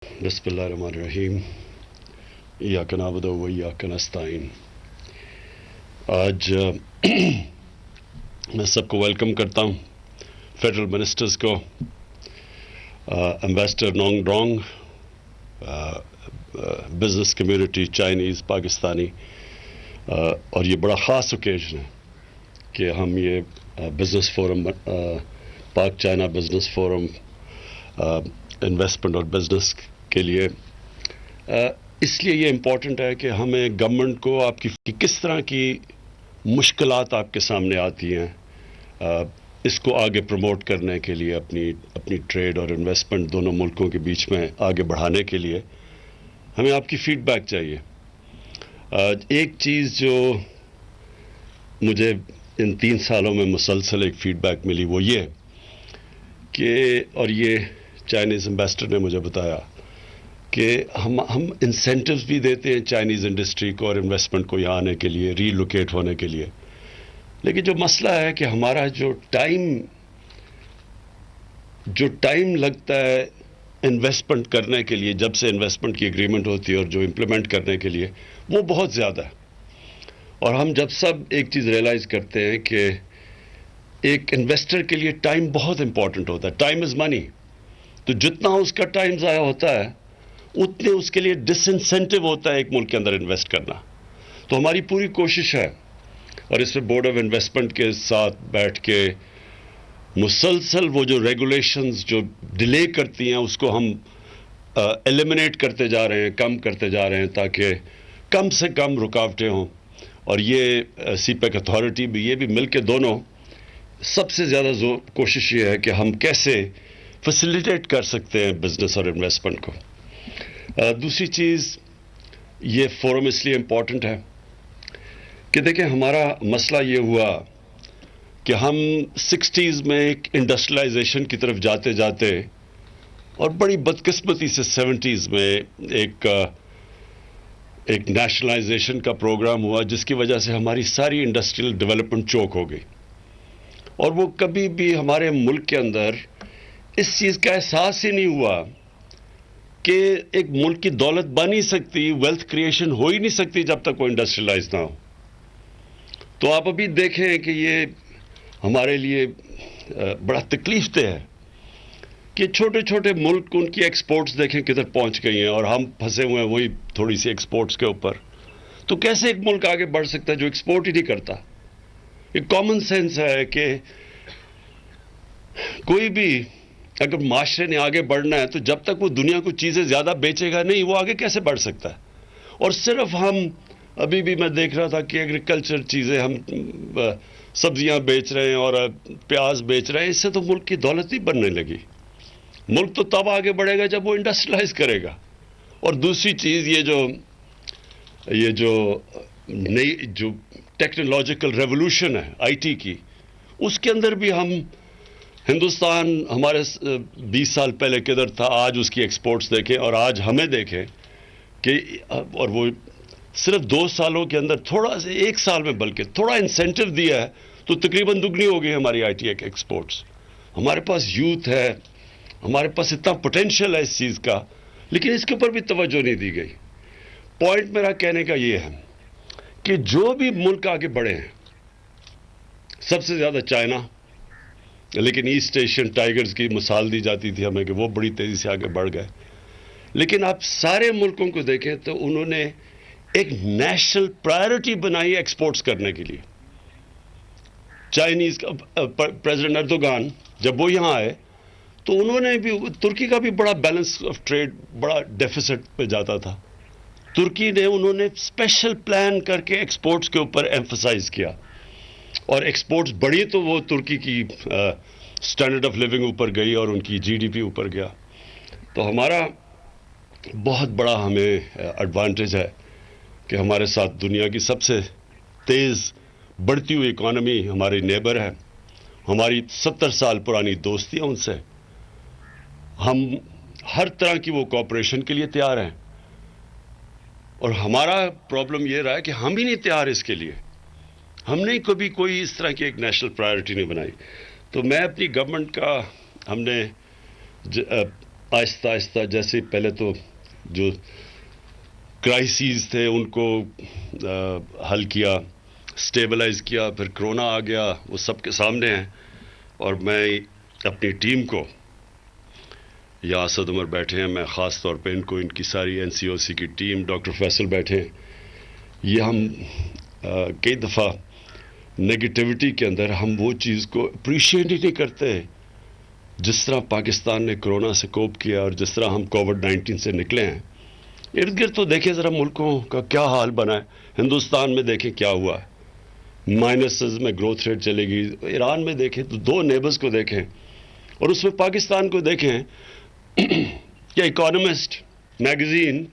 بسم اللہ الرحمن الرحیم ایاک نعبد و ایاک نستعین۔ آج میں سب کو ویلکم کرتا ہوں، فیڈرل منسٹرز کو، ambassador نونگ ڈرونگ، business community Chinese Pakistani, اور یہ بڑا خاص اوکیزن ہے کہ ہم یہ بزنس فورم، پاک چائنا بزنس فورم انویسٹمنٹ اور بزنس کے لیے، اس لیے یہ امپورٹنٹ ہے کہ ہمیں گورنمنٹ کو آپ کی کس طرح کی مشکلات آپ کے سامنے آتی ہیں، اس کو آگے پروموٹ کرنے کے لیے، اپنی ٹریڈ اور انویسٹمنٹ دونوں ملکوں کے بیچ میں آگے بڑھانے کے لیے ہمیں آپ کی فیڈ بیک چاہیے۔ ایک چیز جو مجھے ان 3 سالوں میں مسلسل ایک فیڈ بیک ملی وہ یہ کہ، اور یہ چائنیز امبیسڈر نے مجھے بتایا کہ ہم انسینٹیوز بھی دیتے ہیں چائنیز انڈسٹری کو اور انویسٹمنٹ کو یہاں آنے کے لیے، ری لوکیٹ ہونے کے لیے، لیکن جو مسئلہ ہے کہ ہمارا جو ٹائم لگتا ہے انویسٹمنٹ کرنے کے لیے، جب سے انویسٹمنٹ کی اگریمنٹ ہوتی ہے اور جو امپلیمنٹ کرنے کے لیے، وہ بہت زیادہ ہے۔ اور ہم جب سب ایک چیز ریئلائز کرتے ہیں کہ ایک انویسٹر کے لیے ٹائم بہت امپورٹنٹ ہوتا ہے، ٹائم از منی، تو جتنا اس کا ٹائم ضائع ہوتا ہے اتنے اس کے لیے ڈس انسینٹیو ہوتا ہے ایک ملک کے اندر انویسٹ کرنا۔ تو ہماری پوری کوشش ہے، اور اس میں بورڈ آف انویسٹمنٹ کے ساتھ بیٹھ کے مسلسل وہ جو ریگولیشنز جو ڈیلے کرتی ہیں اس کو ہم ایلیمنیٹ کرتے جا رہے ہیں، کم کرتے جا رہے ہیں، تاکہ کم سے کم رکاوٹیں ہوں۔ اور یہ سی پیک اتھارٹی بھی، یہ بھی مل کے دونوں سب سے زیادہ کوشش یہ ہے کہ ہم کیسے فیسیلیٹیٹ کر سکتے ہیں بزنس اور انویسٹمنٹ کو۔ دوسری چیز، یہ فورم اس لیے امپورٹنٹ ہے کہ دیکھیں ہمارا مسئلہ یہ ہوا کہ ہم 60s میں ایک انڈسٹریلائزیشن کی طرف جاتے جاتے اور بڑی بدقسمتی سے 70s میں ایک نیشنلائزیشن کا پروگرام ہوا، جس کی وجہ سے ہماری ساری انڈسٹریل ڈیولپمنٹ چوک ہو گئی، اور وہ کبھی بھی ہمارے ملک کے اندر اس چیز کا احساس ہی نہیں ہوا کہ ایک ملک کی دولت بن ہی سکتی، ویلتھ کریشن ہو ہی نہیں سکتی جب تک وہ انڈسٹریلائز نہ ہو۔ تو آپ ابھی دیکھیں کہ یہ ہمارے لیے بڑا تکلیف دہ ہے کہ چھوٹے چھوٹے ملک، ان کی ایکسپورٹس دیکھیں کدھر پہنچ گئی ہیں، اور ہم پھنسے ہوئے ہیں وہی تھوڑی سی ایکسپورٹس کے اوپر۔ تو کیسے ایک ملک آگے بڑھ سکتا ہے جو ایکسپورٹ ہی نہیں کرتا؟ ایک کامن سینس ہے کہ کوئی بھی اگر معاشرے نے آگے بڑھنا ہے تو جب تک وہ دنیا کو چیزیں زیادہ بیچے گا نہیں، وہ آگے کیسے بڑھ سکتا ہے؟ اور صرف ہم ابھی بھی، میں دیکھ رہا تھا کہ ایگریکلچر چیزیں، ہم سبزیاں بیچ رہے ہیں اور پیاز بیچ رہے ہیں، اس سے تو ملک کی دولت ہی بننے لگی۔ ملک تو تب آگے بڑھے گا جب وہ انڈسٹریلائز کرے گا۔ اور دوسری چیز، یہ جو نئی جو ٹیکنالوجیکل ریولوشن ہے آئی ٹی کی، اس کے اندر بھی ہندوستان ہمارے 20 سال پہلے کدھر تھا، آج اس کی ایکسپورٹس دیکھیں اور آج ہمیں دیکھیں کہ، اور وہ صرف 2 سالوں کے اندر، تھوڑا سے 1 سال میں بلکہ تھوڑا انسینٹیو دیا ہے تو تقریباً دگنی ہو گئی ہماری آئی ٹی ایکسپورٹس۔ ہمارے پاس یوتھ ہے، ہمارے پاس اتنا پوٹینشیل ہے اس چیز کا، لیکن اس کے اوپر بھی توجہ نہیں دی گئی۔ پوائنٹ میرا کہنے کا یہ ہے کہ جو بھی ملک آگے بڑھے ہیں، سب سے زیادہ چائنا، لیکن ایسٹ ایشین ٹائیگرز کی مثال دی جاتی تھی ہمیں کہ وہ بڑی تیزی سے آگے بڑھ گئے، لیکن آپ سارے ملکوں کو دیکھیں تو انہوں نے ایک نیشنل پرائیورٹی بنائی ایکسپورٹس کرنے کے لیے۔ چائنیز کا پریزیڈنٹ اردوغان جب وہ یہاں آئے تو انہوں نے بھی، ترکی کا بھی بڑا بیلنس آف ٹریڈ بڑا ڈیفیسٹ پہ جاتا تھا، انہوں نے اسپیشل پلان کر کے ایکسپورٹس کے اوپر ایمفسائز کیا، اور ایکسپورٹس بڑھی تو وہ ترکی کی سٹینڈرڈ آف لیونگ اوپر گئی اور ان کی جی ڈی پی اوپر گیا۔ تو ہمارا بہت بڑا ہمیں ایڈوانٹیج ہے کہ ہمارے ساتھ دنیا کی سب سے تیز بڑھتی ہوئی اکانومی ہماری نیبر ہے، ہماری 70 سال پرانی دوستی ہے ان سے، ہم ہر طرح کی وہ کوآپریشن کے لیے تیار ہیں، اور ہمارا پرابلم یہ رہا ہے کہ ہم ہی نہیں تیار اس کے لیے، ہم نے کبھی کوئی اس طرح کی ایک نیشنل پرائیورٹی نہیں بنائی۔ تو میں اپنی گورنمنٹ کا، ہم نے آہستہ آہستہ جیسے پہلے تو جو کرائسیز تھے ان کو حل کیا، سٹیبلائز کیا، پھر کرونا آ گیا، وہ سب کے سامنے ہیں. اور میں اپنی ٹیم کو، یا اسد عمر بیٹھے ہیں، میں خاص طور پہ ان کو، ان کی ساری NCOC کی ٹیم، ڈاکٹر فیصل بیٹھے ہیں، یہ ہم کئی دفعہ نگیٹیوٹی کے اندر ہم وہ چیز کو اپریشیٹ ہی نہیں کرتے جس طرح پاکستان نے کرونا سے کوپ کیا اور جس طرح ہم کووڈ-19 سے نکلے ہیں. ارد گرد تو دیکھیں ذرا ملکوں کا کیا حال بنا ہے. ہندوستان میں دیکھیں کیا ہوا ہے، مائنسز میں گروتھ ریٹ چلے گی. ایران میں دیکھیں تو 2 نیبرز کو دیکھیں، اور اس میں پاکستان کو دیکھیں کہ اکانومسٹ میگزین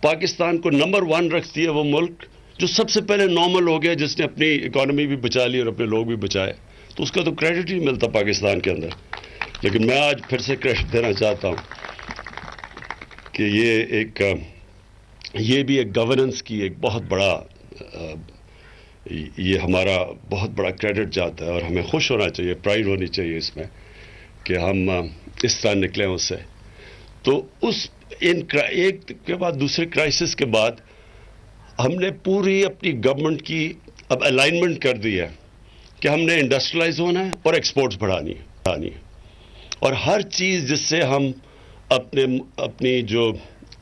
پاکستان کو نمبر 1 رکھتی ہے، وہ ملک جو سب سے پہلے نارمل ہو گیا، جس نے اپنی اکانومی بھی بچا لی اور اپنے لوگ بھی بچائے. تو اس کا تو کریڈٹ ہی ملتا پاکستان کے اندر. لیکن میں آج پھر سے کریڈٹ دینا چاہتا ہوں کہ یہ بھی ایک گورننس کی ایک بہت بڑا، یہ ہمارا بہت بڑا کریڈٹ جاتا ہے، اور ہمیں خوش ہونا چاہیے، پرائیڈ ہونی چاہیے اس میں کہ ہم اس طرح نکلیں اس سے. تو ایک کے بعد دوسرے کرائسس کے بعد ہم نے پوری اپنی گورنمنٹ کی اب الائنمنٹ کر دی ہے کہ ہم نے انڈسٹریلائز ہونا ہے اور ایکسپورٹس بڑھانی ہے، اور ہر چیز جس سے ہم اپنی جو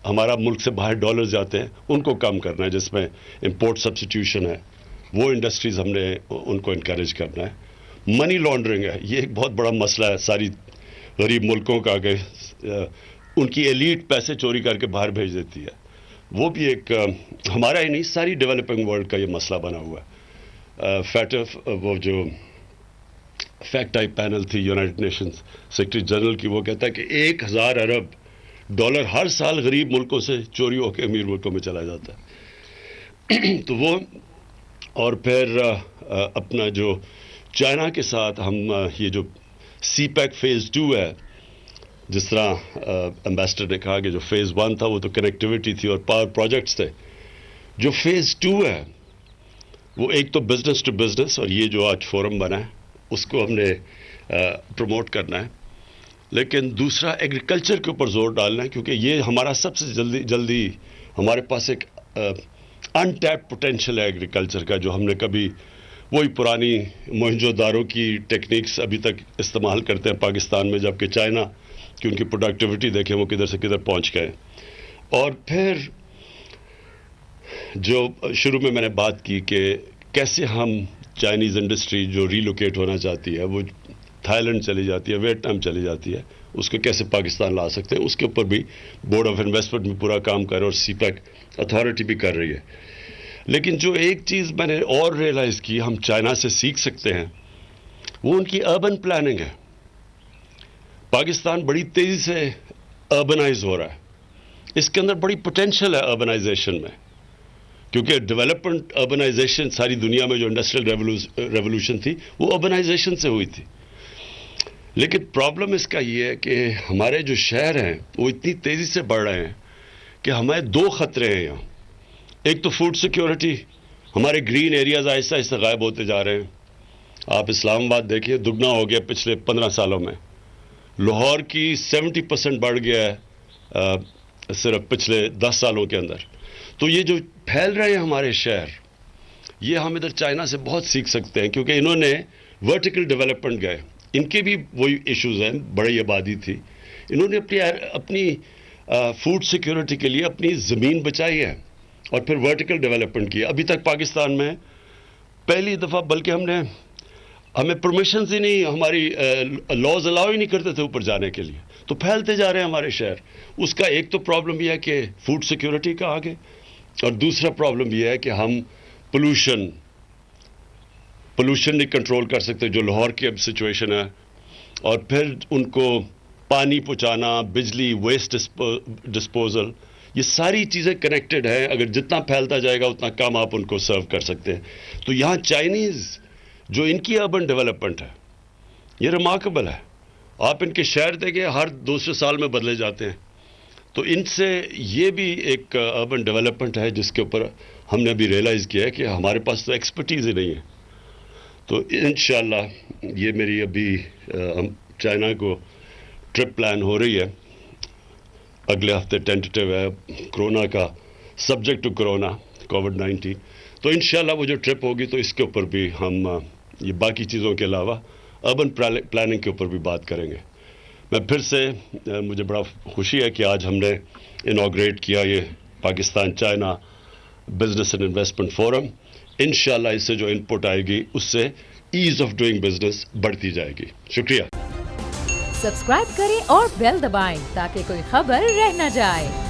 ہمارا ملک سے باہر ڈالرز جاتے ہیں ان کو کم کرنا ہے، جس میں امپورٹ سبسٹیوشن ہے، وہ انڈسٹریز ہم نے ان کو انکریج کرنا ہے. منی لانڈرنگ ہے، یہ ایک بہت بڑا مسئلہ ہے ساری غریب ملکوں کا، کہ ان کی ایلیٹ پیسے چوری کر کے باہر بھیج دیتی ہے. وہ بھی ایک ہمارا ہی نہیں، ساری ڈیولپنگ ورلڈ کا یہ مسئلہ بنا ہوا ہے. وہ جو فیکٹ آئی پینل تھی یونائٹڈ نیشنز سیکرٹری جنرل کی، وہ کہتا ہے کہ 1000 ارب ڈالر ہر سال غریب ملکوں سے چوری ہو کے امیر ملکوں میں چلا جاتا ہے. تو وہ، اور پھر اپنا جو چائنا کے ساتھ ہم یہ جو سی پیک فیز 2 ہے، جس طرح ایمبیسڈر نے کہا کہ جو فیز 1 تھا وہ تو کنیکٹیوٹی تھی اور پاور پروجیکٹس تھے، جو فیز 2 ہے وہ ایک تو بزنس ٹو بزنس، اور یہ جو آج فورم بنا ہے اس کو ہم نے پروموٹ کرنا ہے. لیکن دوسرا ایگریکلچر کے اوپر زور ڈالنا ہے، کیونکہ یہ ہمارا سب سے جلدی ہمارے پاس ایک انٹیپ پوٹینشیل ہے ایگریکلچر کا، جو ہم نے کبھی وہی پرانی موہنجو دارو کی ٹیکنیکس ابھی تک استعمال کرتے ہیں پاکستان میں، جبکہ چائنا کی ان کی پروڈکٹیوٹی دیکھیں وہ کدھر سے کدھر پہنچ گئے. اور پھر جو شروع میں نے بات کی کہ کیسے ہم چائنیز انڈسٹری جو ریلوکیٹ ہونا چاہتی ہے، وہ تھائی لینڈ چلی جاتی ہے، ویتنام چلی جاتی ہے، اس کو کیسے پاکستان لا سکتے ہیں، اس کے اوپر بھی بورڈ آف انویسٹمنٹ میں پورا کام کر رہا ہے، اور سی پیک اتھارٹی بھی کر رہی ہے. لیکن جو ایک چیز میں نے اور ریئلائز کی ہم چائنا سے سیکھ سکتے ہیں، وہ ان کی اربن پلاننگ ہے. پاکستان بڑی تیزی سے اربنائز ہو رہا ہے، اس کے اندر بڑی پوٹینشیل ہے اربنائزیشن میں، کیونکہ ڈیولپمنٹ اربنائزیشن ساری دنیا میں جو انڈسٹریل ریولوشن تھی وہ اربنائزیشن سے ہوئی تھی. لیکن پرابلم اس کا یہ ہے کہ ہمارے جو شہر ہیں وہ اتنی تیزی سے بڑھ رہے ہیں کہ ہمیں 2 خطرے ہیں یہاں. ایک تو فوڈ سیکیورٹی، ہمارے گرین ایریاز آہستہ آہستہ غائب ہوتے جا رہے ہیں. آپ اسلام آباد دیکھیے، دگنا ہو گیا پچھلے 15 سالوں میں. لاہور کی 70% بڑھ گیا ہے صرف پچھلے 10 سالوں کے اندر. تو یہ جو پھیل رہے ہیں ہمارے شہر، یہ ہم ادھر چائنا سے بہت سیکھ سکتے ہیں، کیونکہ انہوں نے ورٹیکل ڈیولپمنٹ گئے. ان کے بھی وہی ایشوز ہیں، بڑی آبادی تھی، انہوں نے اپنی فوڈ سیکیورٹی کے لیے اپنی زمین بچائی ہے اور پھر ورٹیکل ڈیولپمنٹ کی. ابھی تک پاکستان میں پہلی دفعہ، بلکہ ہمیں پرمیشنز ہی نہیں، ہماری لاز الاؤ ہی نہیں کرتے تھے اوپر جانے کے لیے. تو پھیلتے جا رہے ہیں ہمارے شہر. اس کا ایک تو پرابلم یہ ہے کہ فوڈ سیکیورٹی کا آگے، اور دوسرا پرابلم یہ ہے کہ ہم پولوشن نہیں کنٹرول کر سکتے، جو لاہور کی اب سچویشن ہے. اور پھر ان کو پانی پہنچانا، بجلی، ویسٹ ڈسپوزل، یہ ساری چیزیں کنیکٹڈ ہیں. اگر جتنا پھیلتا جائے گا اتنا کم آپ ان کو سرو کر سکتے ہیں. تو یہاں چائنیز جو ان کی اربن ڈیولپمنٹ ہے یہ ریمارکیبل ہے. آپ ان کے شہر دیکھیں، ہر 200 سال میں بدلے جاتے ہیں. تو ان سے یہ بھی ایک اربن ڈیولپمنٹ ہے جس کے اوپر ہم نے ابھی ریئلائز کیا ہے کہ ہمارے پاس تو ایکسپرٹیز ہی نہیں ہے. تو انشاءاللہ یہ میری ابھی چائنا کو ٹرپ پلان ہو رہی ہے. اگلے ہفتے ٹینٹیو ہے کورونا کا, سبجیکٹ ٹو کورونا کووڈ-19. تو انشاءاللہ وہ جو ٹرپ ہوگی تو اس کے اوپر بھی ہم یہ باقی چیزوں کے علاوہ اربن پلاننگ کے اوپر بھی بات کریں گے. میں پھر سے مجھے بڑا خوشی ہے کہ آج ہم نے انوگریٹ کیا یہ Pakistan China business and investment forum. انشاءاللہ اس سے جو ان پٹ آئے گی اس سے ایز آف ڈوئنگ بزنس بڑھتی جائے گی. شکریہ. سبسکرائب کریں اور بیل دبائیں تاکہ کوئی خبر رہ نہ جائے.